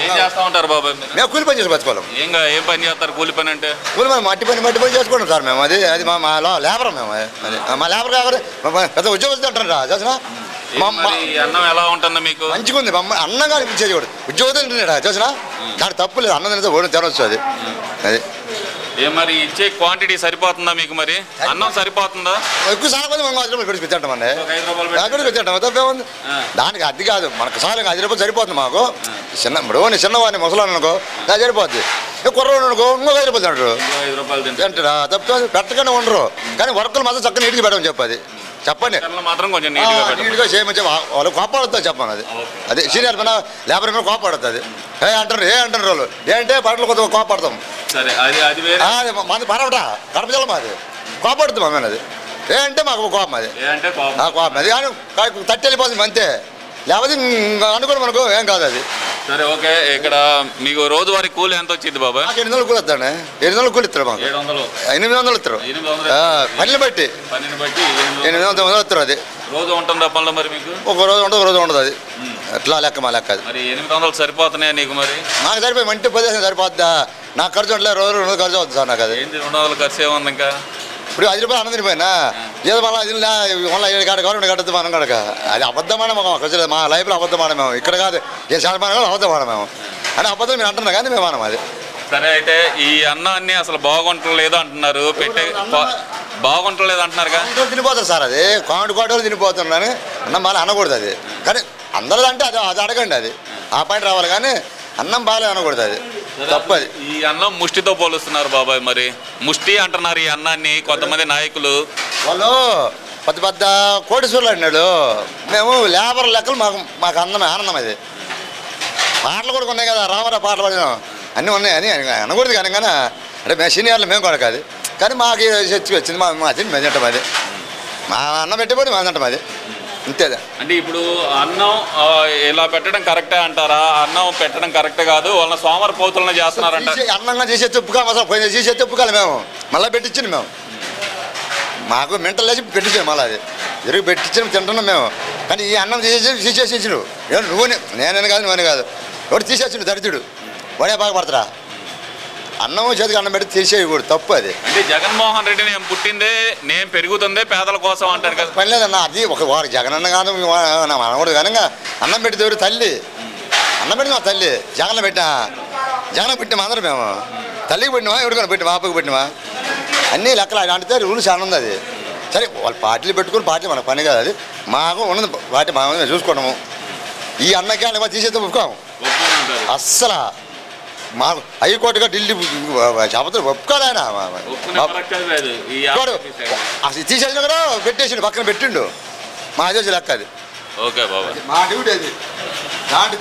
ఏం చేస్తా ఉంటారు బాబాయ్ మీరు? మేము కూలి పని చేసి బతుకోలేం. ఏం పని చేస్తారు? కూలి పని అంటే కూలి పని మట్టి పని చేసుకుంటాం సార్ మేము. అది మా లేబర్ మేము. అది మా లేబర్ కావాలి పెద్ద ఉద్యోగస్తులు అంటారా చూసినా. అన్నం ఎలా ఉంటుందో మీకు? మంచిగా ఉంది అన్నం కానీ ఇచ్చేది కూడా ఉద్యోగం తింటున్నాడా చూసినా. దానికి తప్పు లేదు, అన్నం తింటే ఓడి తినవచ్చు. అది మరి ఇచ్చే క్వాంటిటీ సరిపోతుందా మీకు? మరి అన్నం సరిపోతుందా? ఎక్కువ సాగుతుంది మేము 10 రూపాయలు పెట్టి పెట్టామండి. పెట్టాం తప్పే ఉంది దానికి. అది కాదు మనకు సార్ 10 రూపాయలు సరిపోతుంది మాకు. చిన్నవాడిని ముసలాన్ని అనుకో అది సరిపోద్ది. కుర్రవాడు అనుకో ఇంకో 5 రూపాయలు తింటారా తప్ప పెట్టకుండా ఉండరు. కానీ వర్కులు మాత్రం చక్కగా నీటికి పెట్టమని చెప్పది. చెప్పండి మాత్రం కొంచెం నీట్గా చేయమని చెప్పి వాళ్ళు కోపాడుతుంది చెప్పండి. అది సీనియర్ పైన లేబర్ మీద కోపాడుతుంది. అంటారు వాళ్ళు ఏంటంటే పాటలు కొద్దిగా కోపాడతాం. మాది పరవట కడప జిల్లా మాది. కోపాడుతాం అమ్మాయి. అది అంటే మాకు కోపం. అది కోపం అది కానీ తట్టి వెళ్ళిపోతుంది అంతే. లేకపోతే అనుకోని మనకు ఏం కాదు. అది సరే ఓకే. ఇక్కడ మీకు రోజువారీ కూలి ఎంత వచ్చింది బాబాయ్? 800 కూలి వస్తాడు. 800 కూలి ఇస్తారు మాకు. 800 ఇస్తారు పనిని బట్టి. 800 ఇస్తారు. అది రోజు ఉంటుందా పనులు మరి మీకు? ఒక రోజు ఉండదు, ఒక రోజు ఉండదు. అది ఎట్లా లెక్క మా లెక్క. అది మరి 800 సరిపోతున్నాయా నీకు? మరి నాకు సరిపోయి మంచి 10 సరిపోద్దా? నాకు ఖర్చు ఉండలే, రోజు 200 ఖర్చు అవుతుంది సార్ నాకు. అది 200 ఖర్చు ఏముంది ఇంకా? ఇప్పుడు 10 రూపాయలు అన్నం తినిపోయినా ఏదో మళ్ళీ 7 కాడ గవర్నమెంట్ కట్టద్దు మనం కనుక. అది అబద్ధమైన ఖర్చు. మా లైఫ్లో అబద్ధమానం మేము. ఇక్కడ కాదు ఏ శాతమానం కూడా అబద్ధమానం మేము. అని అబద్ధం మీరు అంటున్నా కానీ మేము అనం. అది సరే. అయితే ఈ అన్నాన్ని అసలు బాగుంటలేదు అంటున్నారు, పెట్టే బాగుంటలేదు అంటున్నారుగా. తినిపోతారు సార్. అది కోటలు తినిపోతున్నాను అన్నం బాగా అనకూడదు. అది కానీ అందరూ అంటే అది అడగండి. అది ఆ పాయింట్ రావాలి కానీ అన్నం బాగా అనకూడదు. అది తప్పది. ఈ అన్నం ముష్టితో పోలుస్తున్నారు బాబాయ్. మరి ముష్టి అంటున్నారు ఈ అన్నాన్ని కొంతమంది నాయకులు. వాళ్ళు పెద్ద కోటీశ్వరులు అన్నాడు. మేము లేబర్ లెక్కలు మాకు అందమే ఆనందం. అది పాటలు కూడా ఉన్నాయి కదా, రామారావు పాటలు పడినాం అన్నీ ఉన్నాయి అని అనకూడదు. కానీ అంటే మేము సీనియర్లు మేము కూడా కాదు. కానీ మాకు చర్చకి వచ్చింది మా తిండి మేము తింటాం. అది మా అన్నం పెట్టిపోయి మేము తింటాం. అది అంతేదా. అంటే ఇప్పుడు అన్నం ఇలా పెట్టడం కరెక్టే అంటారా? అన్నం పెట్టడం కరెక్ట్ కాదు, వాళ్ళ సోమవారం పోతులను చేస్తున్నారంట. అన్నంగా చేసే చెప్పుగా అసలు పోయిన చేసే చెప్పుకోవాలి మేము. మళ్ళీ పెట్టించింది మేము. మాకు మెంటల్ వేసి పెట్టించాము. మళ్ళీ అది ఎరుగు పెట్టించిన తింటున్నాం మేము. కానీ ఈ అన్నం తీసేసి ఇచ్చిన నేనే కాదు నువ్వనే కాదు ఎవరు తీసేసిండు దరిద్రుడు. వాడే బాగుపడతారా? అన్నం చేతికి అన్నం పెట్టి తీసేయకూడదు, తప్పు. అది అంటే జగన్మోహన్ రెడ్డి నేను పుట్టిందే నేను పెరుగుతుందే పేదల కోసం అంటారు కదా. పని లేదన్న. అది ఒక వారు జగనన్న కాదు అనకూడదు. కానీ అన్నం పెట్టి ఎవరు తల్లి అన్నం పెట్టిన మా తల్లి. జగన్ పెట్టినామా అందరం మేము. తల్లికి పెట్టినామా ఎవరికైనా పెట్టినా అప్పకి పెట్టినామా అన్నీ లెక్కలు అలాంటితే రూల్స్ చాలా ఉంది. అది సరే వాళ్ళు పార్టీలు పెట్టుకుని పార్టీ మన పని కాదు. అది మాకు ఉన్నది పార్టీ మా చూసుకుంటాము. ఈ అన్నకి అన్న తీసేస్తే ఒప్పుకోము అస్సలు. మాకు హైకోర్టుగా ఢిల్లీ చెప్పతారు ఒప్పుకోదు. ఆయన అసలు తీసేసిన కూడా పెట్టేసిండు, పక్కన పెట్టిండు. మా అదే లెక్క. అది ఓకే బాబా, మా డ్యూటీ. అది దాంట్లో